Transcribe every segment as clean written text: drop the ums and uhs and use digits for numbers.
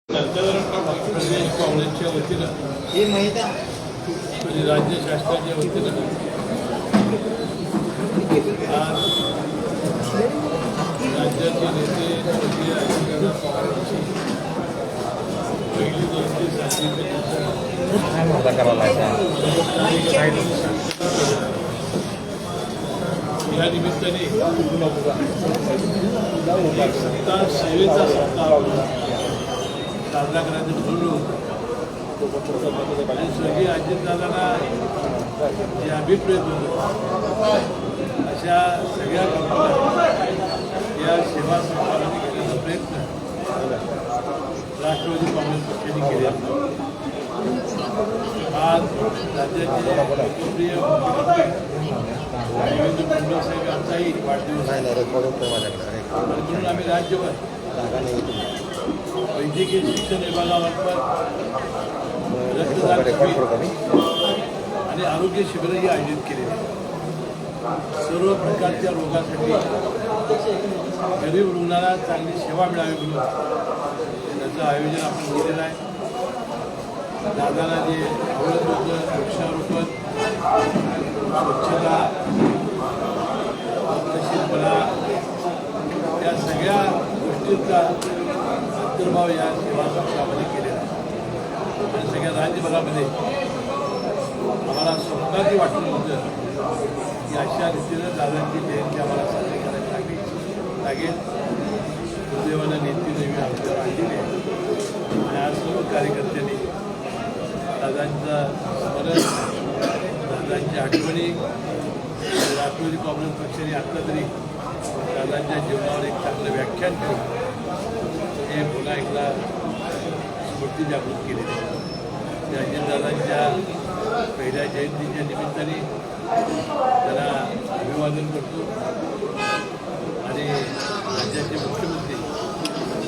प्रदेश काँग्रेसच्या वतीनं हे माहीत आहे म्हणजे राज्य शासनाच्या वतीनं आज राज्याचे नेते स्वर्गीय अजितदादा पवारांची पहिली 2-3 या निमित्ताने सत्ता सेवेचा सप्ताह साजरा करायचं ठरवलं आणि स्वर्गीय अजितदादांना जे अभिप्रेत होतं अशा सगळ्या लोकांना या सेवा संस्थानाने केलेला प्रयत्न राष्ट्रवादी काँग्रेस पक्षाने केले. आज राज्याचे लोकप्रिय देवेंद्र फडणवीस साहेब यांचाही वाढदिवस आहे म्हणून आम्ही राज्यभर वैद्यकीय शिक्षण विभागामार्फत रक्तदान शिबिर आणि आरोग्य शिबिरही आयोजित केलेली आहेत. सर्व प्रकारच्या रोगासाठी गरीब रुग्णांना चांगली सेवा मिळावी म्हणून त्याचं आयोजन आपण केलेलं आहे. दादाला जे आवडत होतं वृक्षारोपण, स्वच्छता, रक्तशीलपणा या सगळ्या गोष्टींचा अंतर्भाव या सेवा संस्थांमध्ये केलेला आहे. आणि सगळ्या राज्यभरामध्ये आम्हाला स्वप्नाची वाटलं होतं की अशा रीतीनं दादांची जयंती आम्हाला साजरी करायला लागेल. दुर्दैवानं नेते देवी आमच्यावर आणलेली आहे आणि आज सर्व कार्यकर्त्यांनी दादांचं स्मरण, दादांच्या आठवणी, राष्ट्रवादी काँग्रेस पक्षाने आत्ता तरी दादांच्या जीवनावर एक चांगलं व्याख्यान केलं. हे पुन्हा एकदा स्मृती जागृत केली. अजितदादांच्या पहिल्या जयंतीच्या निमित्ताने त्यांना अभिवादन करतो आणि राज्याचे मुख्यमंत्री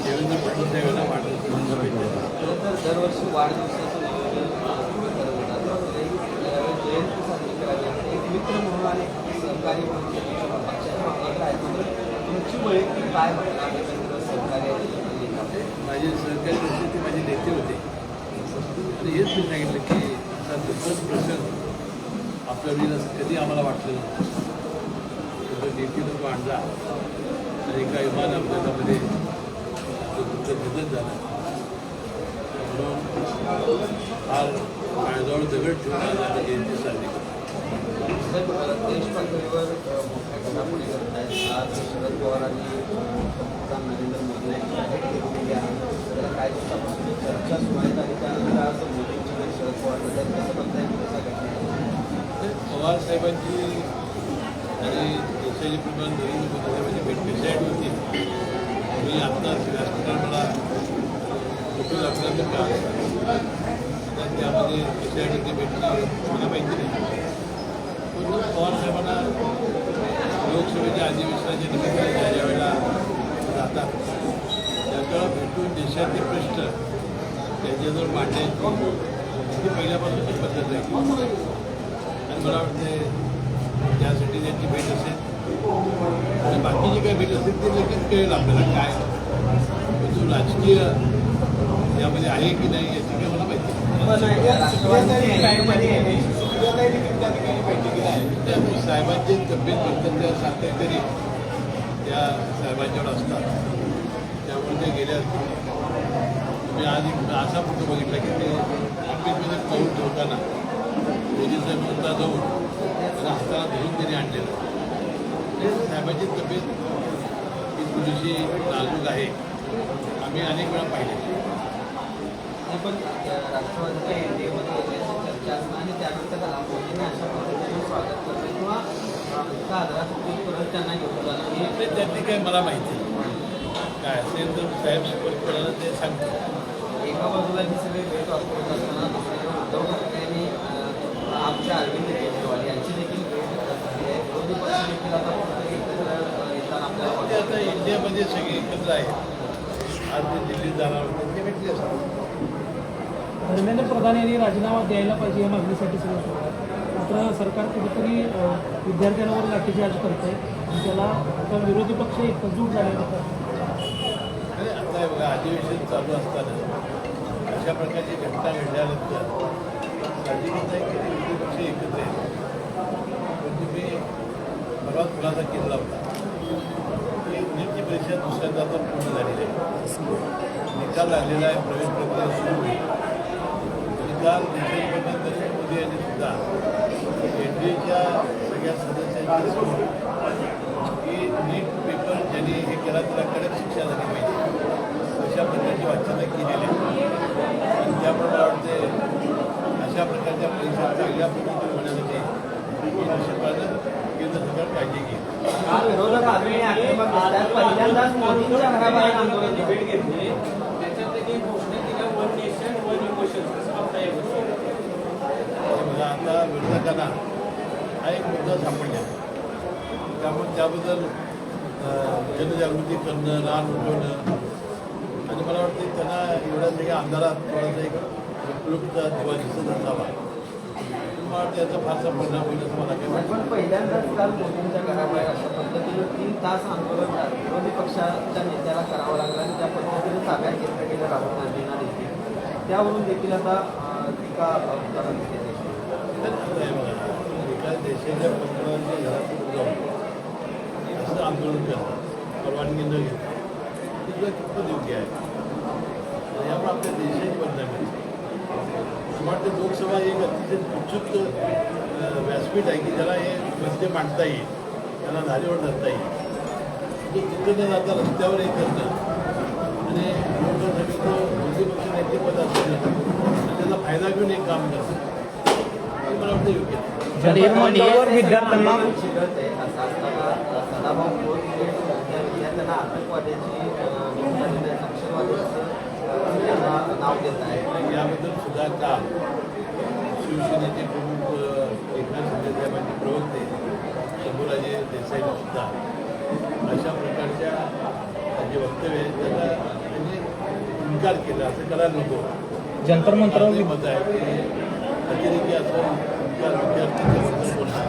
देवेंद्र फडणवीस यांना वाढदिवस दरवर्षी वाढदिवसाचं जयंती साजरी करावी एक मित्र म्हणून आणि सहकारी म्हणून पक्षाच्या मागं आहे. तुमची वैयक्तिक काय सहकार्य माझे सहकारी होते ते माझे नेते होते आणि हेच मी सांगितलं की असा दुःखद प्रसंग आपल्या वेळेला कधी आम्हाला वाटलं नव्हतं. नेतीनं तो आणला आणि एका विमान अपघातामध्ये दुःखद निधन झालं म्हणून फार काळजावर दगड ठेवून आज आम्ही जयंती साजरी करतो. देश पातळीवर मोठ्या घडामोडी करत आहेत. आज शरद पवारांनी पंतप्रधान नरेंद्र मोदी यांची भेट घेतलेली आहे. त्याला काय दिवसापासून चर्चा सुरू आहेत आणि त्यानंतर आज मोदींची भेट शरद पवार कसं बघताय कसा घडला पवार साहेबांची आणि देशाचे प्रधान नरेंद्र मोदी साहेबांची भेट डिसाईड होती. मी आत्ता व्यासपीठावर मला फोटो दाखवल्यानंतर का त्यामध्ये डिसाईड होती भेटली मला माहिती नाही. पवार साहेबांना लोकसभेच्या अधिवेशनाच्या निमित्ताने ज्या वेळेला जातात त्यावेळेला भेटून देशाचे प्रश्न त्यांच्याजवळ मांडायची ही पहिल्यापासूनची पद्धत आहे आणि मला वाटते त्यासाठी त्यांची भेट असेल आणि बाकीची काय भेट असेल ते लगेच कळेल आपल्याला काय तो राजकीय यामध्ये आहे की नाही याची काही मला माहिती त्यामुळे साहेबांची तब्येत बदलल्या सारख्या तरी त्या साहेबांच्यावर असतात त्यामुळे ते गेले असतील. मी आज एक असा फोटो बघितला की ते तब्येतमध्ये पाऊल ठेवताना मोदी साहेब स्वतः जाऊन त्याला हाताला धरून त्यांनी आणलेलं. साहेबांची तब्येत ही थोडीशी नाजूक आहे आम्ही अनेक वेळा पाहिले. पण राष्ट्रवादीच्या एनडीएमध्ये चर्चा असणं आणि त्यानंतर मोदींनी अशा पद्धतीने स्वागत करते किंवा परत त्यांना घेऊन जाणं हे त्यांनी काय मला माहिती काय असेल तर साहेब सुपर करायला ते सांगतो. एका बाजूला ही सगळी भेट होत असताना दुसरीकडे उद्धव ठाकरेंनी आमच्या अरविंद केजरीवाल यांची देखील भेट झाली आहे. विरोधी पक्ष देखील आता कुठेतरी एकत्र येताना आपल्याला आता इंडियामध्ये सगळे एकत्र आहेत. आज ते दिल्लीत जाणार होते ते भेटले असतात. धर्मेंद्र प्रधान यांनी राजीनामा द्यायला पाहिजे या मागणीसाठी सगळं सुरू आहे. मात्र सरकार कुठेतरी विद्यार्थ्यांवर लाठीचार्ज करते आणि त्याला विरोधी पक्ष एकजूट झाले. आता आहे बघा, अधिवेशन चालू असताना अशा प्रकारची घटना घडल्यानंतर साहजिकच आहे की विरोधी पक्ष एकत्र येतो. पण तुम्ही परवा खुलासा केला होता की नीटची परीक्षा दुसऱ्यांदा आता पूर्ण झालेली आहे, निकाल लागलेला आहे, प्रवेश प्रक्रिया सुरू होईल. निकाल देशाचे पंतप्रधान नरेंद्र मोदी यांनी सुद्धा एनडीएच्या सगळ्या सदस्यांची समोर की नीट पेपर ज्यांनी हे केला त्याला कडक शिक्षा झाली पाहिजे अशा प्रकारची वाचना केलेली आहे. आणि त्यामुळे मला वाटते अशा प्रकारच्या परीक्षा चांगल्या पद्धतीने होण्यासाठी निश्चितपणे केंद्र सरकार काळजी घेईल. काल विरोधक अजूनही आक्रमक दिसतात. पहिल्यांदाच मोदींच्या घराबाहेर आंदोलन डिबेट घेतली, त्याच्यात त्यांनी घोषणा केल्या वन नेशन वन इमोशन कसं बघता येईल. बघा, आता विरोधकांना हा एक मुद्दा सापडला, त्यामुळे त्याबद्दल जनजागृती करणं, रान उठवणं आणि मला वाटतं त्यांना एवढ्या सगळ्या अंधारात थोडासा एक उपयुक्त दिवा दिसत असावा. मला वाटतं याचा फारसा परिणाम होईल असं मला काही वाटतं. पण पहिल्यांदाच काल मोदींच्या घराबाहेर अशा पद्धतीनं 3 तास आंदोलन विरोधी पक्षाच्या नेत्याला करावं लागलं आणि त्या पद्धतीने ताब्यात घेतलं गेलं राहुल गांधींना देखील. त्यावरून देखील आता टीका करत आहे. एका देशाच्या पंतप्रधानांच्या घरात जाऊन असं आंदोलन करतात, परवानगी न घेता, ती तुला कितपत योग्य आहे. यामुळे आपल्या देशाची बदनामी होते. मला वाटतं लोकसभा एक अतिशय उच्चुक व्यासपीठ आहे की ज्याला हे मुद्दे मांडता येईल, त्याला धारेवर धरता येईल. तो तिथं न जाता रस्त्यावर हे करणं आणि लोकांसाठी तो विरोधी पक्ष नेतेपद असणं आणि त्याचा फायदा घेऊन एक काम करणं हे मला वाटतं योग्य आहे. विद्यार्थ्यांना चिघळते असं असताना सदाभाऊ खोत हे विद्यार्थ्यांना आतंकवाद्याची नक्षलवाद्याचं त्यांना नाव देत आहे. याबद्दल सुद्धा काल शिवसेनेचे प्रमुख एकनाथ शिंदे साहेबांचे प्रवक्ते शंभूराजे देसाईंनी सुद्धा अशा प्रकारच्या जे वक्तव्य आहेत त्याला त्यांनी इन्कार केला. असं करायला नको. जंतर मंतर आपले मत आहे की अतिरेकी असं इन्कार विद्यार्थ्यांच्याबद्दल बोलणार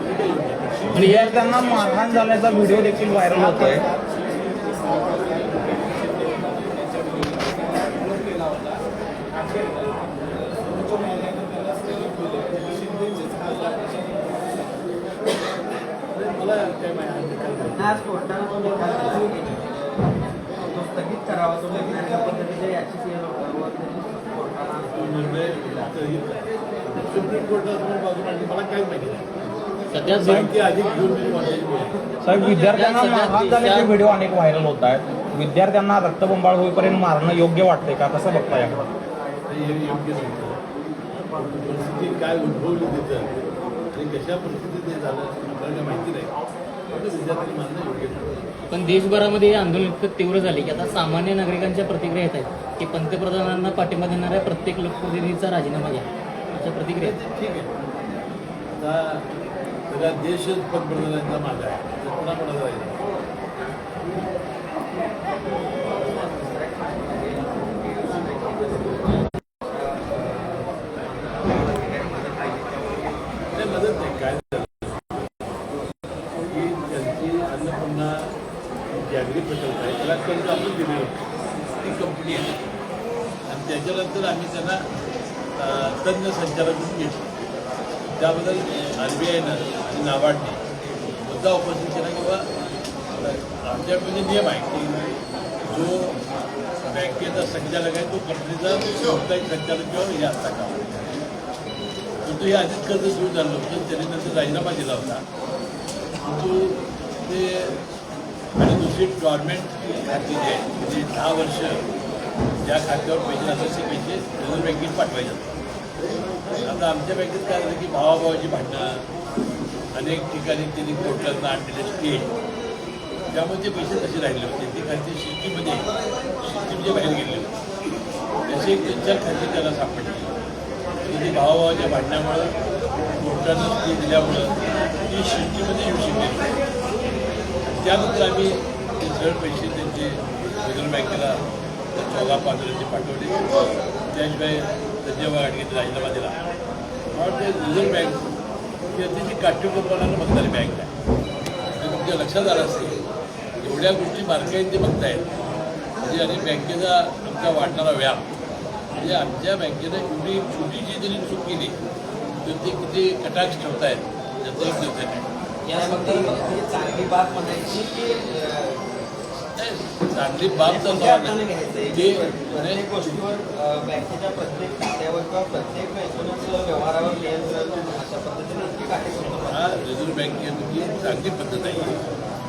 हे काही योग्य नाही. विद्यार्थ्यांना मारहाण झाल्याचा व्हिडिओ देखील व्हायरल होतोय. मला काय माहिती आज कोर्टानं तो निकाल दिला की तो स्थगित करावा. तो निर्णय अशा पद्धतीच्या याचिकेवर कोर्टानं निर्णय सुप्रीम कोर्टासमोर बाजू मांडली. मला काय माहिती नाही. सध्या माहिती अधिक घेऊन मी माझ्याशी बोलेन. साहेब, विद्यार्थ्यांना मारहाण झाल्याचे व्हिडिओ अनेक व्हायरल होत आहेत. विद्यार्थ्यांना रक्तबंबाळ होईपर्यंत मारणं योग्य वाटतंय का, कसं बघता याकडं? हे योग्य नव्हतं. परिस्थिती काय उद्भवली तिथं आणि कशा परिस्थितीत हे झालं आपल्याला काही माहिती नाही. पण विद्यार्थ्यांनी मारणं योग्य नव्हतं. पण देशभरामध्ये हे आंदोलन इतकं तीव्र झाले की आता सामान्य नागरिकांच्या प्रतिक्रिया येत आहेत की पंतप्रधानांना पाठिंबा देणाऱ्या प्रत्येक लोकप्रतिनिधीचा राजीनामा घ्या, अशा प्रतिक्रिया आहेत. ठीक आहे. आता सगळा देशच पंतप्रधानांचा मागा आहे, तर कोणाकोणाचा राहिला. ते मदत नाही. काय झालं की त्यांची अन्नपूर्णा जी ॲग्री प्रकल्प आहे त्याला कर्ज आपण दिलेलं होतं. ती कंपनी आहे आणि त्याच्यानंतर आम्ही त्यांना तज्ज्ञ संचालक म्हणून घेतलं. त्याबद्दल RBIनं आणि नाबार्डने मुद्दा उपस्थित केला किंवा आमच्याकडे नियम आहे की जो बँकेचा संचालक आहे तो कंपनीचा कोणताही संचालक किंवा हे असता का. परंतु हे आधीच कर्ज सुरू झालं होतं, त्याने नंतर राजीनामा दिला होता. परंतु ते आणि दुसरी गव्हर्नमेंट खाती जी आहे म्हणजे 10 वर्ष ज्या खात्यावर पैसे असतात ते पैसे रिझर्व्ह बँकेत पाठवायचे असतात. आता आमच्या बँकेत काय झालं की भावाभावाची भांडणं अनेक ठिकाणी त्यांनी कोर्टातनं आणलेले स्टे, त्यामुळे ते पैसे तसे राहिले होते. ते खाते सिस्टीमचे बाहेर गेले होते. त्याचे एक 3-4 खाते त्याला सापडले. म्हणजे भावाभावाच्या भांडण्यामुळं कोर्टानं स्टे दिल्यामुळं ती सिस्टीममध्ये येऊ शकली. त्यानंतर आम्ही ते सरळ पैसे त्यांचे रिझर्व्ह बँकेला 14-15 पाठवले. त्याशिवाय संजय वाघाडीने राजीनामा दिला. मला वाटतं रिझर्व्ह बँक ही अतिशय काटेकोरपणानं बघणारी बँक आहे. तुमच्या लक्षात आलं असेल एवढ्या गोष्टी बारकाईने ते बघतायत. म्हणजे आणि बँकेचा आमचा वाढणारा व्याप म्हणजे आमच्या बँकेनं एवढी छोटीशी जरी चूक केली तर ते किती कटाक्ष ठेवतायत त्याचं एक दिवस आहे. यामध्ये चांगली बाब म्हणायची की चांगली बाब तर कोणत्या अर्थाने घ्यायचं आहे ते प्रत्येक गोष्टीवर बँकेच्या प्रत्येक खात्यावर किंवा प्रत्येक एकूणच व्यवहारावर नियंत्रण अशा पद्धतीने इतकी काटेकोर हा रिझर्व्ह बँकेची चांगली पद्धत आहे.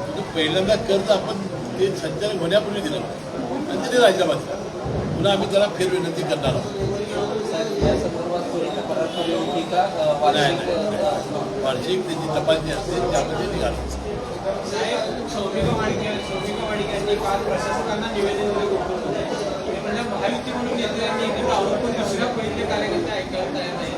परंतु पहिल्यांदा कर्ज आपण ते संचालक होण्यापूर्वी दिलं आणि ते राजीनामा दिला. पुन्हा आम्ही त्याला फेरविनंती करणार आहोत. या संदर्भात त्वरित परतफेड होती का नाही, वार्षिक नाही. वार्षिक त्याची तपासणी असते त्यामध्ये निघालं. सौमिका माडिक यांनी काल प्रशासकांना निवेदन दिलं ते म्हणजे महायुती म्हणून नेत्यांनी पण दुसऱ्या पहिले कार्यकर्ते ऐकायला तयार नाही.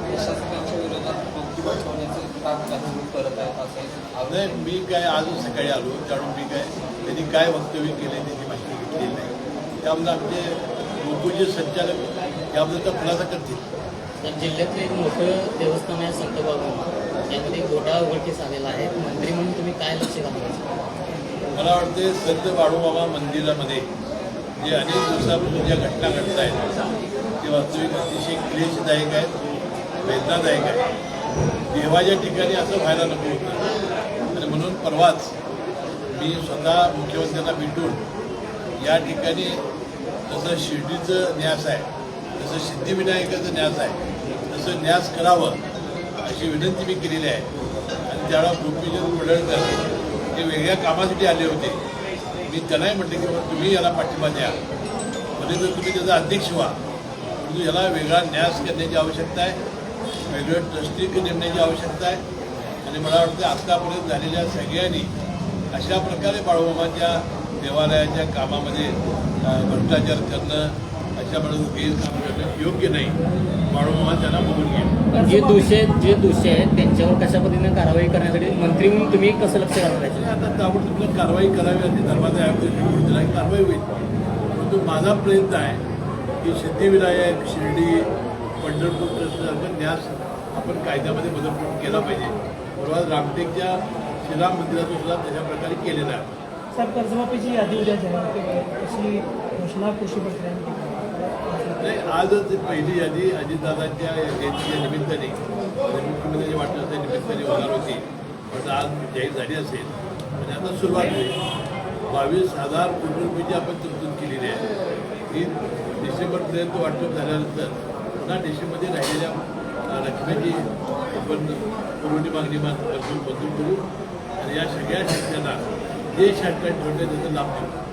प्रशासकांच्या विरोधात वक्तव्य ठेवण्याचं काम काही करत आहेत असं नाही मी काय आज सकाळी आलो त्यामुळे मी काय त्यांनी काय वक्तव्य केले त्याची माहिती घेतलेली नाही. त्यामुळे आमचे गोकुळचे संचालक त्याबद्दलचा खुलासा करतील. तर जिल्ह्यातलं एक मोठं देवस्थान आहे संत बाबा, यामध्ये घोटाळा उघडकीस आलेला आहे. मंत्री म्हणून तुम्ही काय लक्ष घालायचं? मला वाटते संत बाळूमामा मंदिरामध्ये जे अनेक दिवसापासून ज्या घटना घडत आहेत ते वास्तविक अतिशय क्लेशदायक आहेत, वेदनादायक आहेत. देवाच्या ठिकाणी असं व्हायला नको होतं आणि म्हणून परवाच मी स्वतः मुख्यमंत्र्यांना भेटून या ठिकाणी जसं शिर्डीचं न्यास आहे, जसं सिद्धिविनायकाचं न्यास आहे, तसं न्यास करावं अशी विनंती मी केलेली आहे. आणि त्यावेळेला गोपीचंद पडळकर ते वेगळ्या कामासाठी आले होते. मी त्यांनाही म्हटलं की तुम्ही याला पाठिंबा द्या, म्हणजे जर तुम्ही त्याचा अध्यक्ष व्हा, परंतु याला वेगळा न्यास करण्याची आवश्यकता आहे, वेगळं ट्रस्टी नेमण्याची आवश्यकता आहे. आणि मला वाटतं आत्तापर्यंत झालेल्या सगळ्यांनी अशा प्रकारे बाळूमामाच्या देवालयाच्या कामामध्ये भ्रष्टाचार करणं, अशा प्रकारे गैरकाम करणं योग्य नाही. बाळूमामा त्यांना बघून घ्या. जे दोषी आहेत त्यांच्यावर कशा पद्धतीने कारवाई करण्यासाठी मंत्री म्हणून तुम्ही कसं लक्ष घालायचं? आता ताबडतोब कारवाई करावी आणि धर्माचा आयोग रिपोर्ट दिला की कारवाई होईल. परंतु माझा प्रयत्न आहे की सिद्धिविनायक, शिर्डी, पंढरपूर ट्रस्टसारखं न्यास आपण कायद्यामध्ये बदल करून केला पाहिजे. परवा रामटेकच्या श्रीराम मंदिराचं सुद्धा तशा प्रकारे केलेलं आहे. साहेब, कर्जमाफीची यादी उद्या जाहीर केली अशी घोषणा कृषी मंत्र्यांनी केली. नाही, आजच पहिली यादी अजितदादांच्या जयंतीच्या निमित्ताने मुख्यमंत्र्यांच्या वाटण्याच्या निमित्ताने होणार होती, पण आज जाहीर झाली असेल. म्हणजे आता सुरुवात होईल. 22,000 कोटी रुपयाची आपण तरतूद केलेली आहे. ती डिसेंबरपर्यंत वाटप झाल्यानंतर पुन्हा डिसेंबरमध्ये राहिलेल्या रकमेची आपण पुरवणी मागणी मंजूर करू आणि या सगळ्या शेतकऱ्यांना जे शासनाने ठेवले त्याचा लाभ देऊ.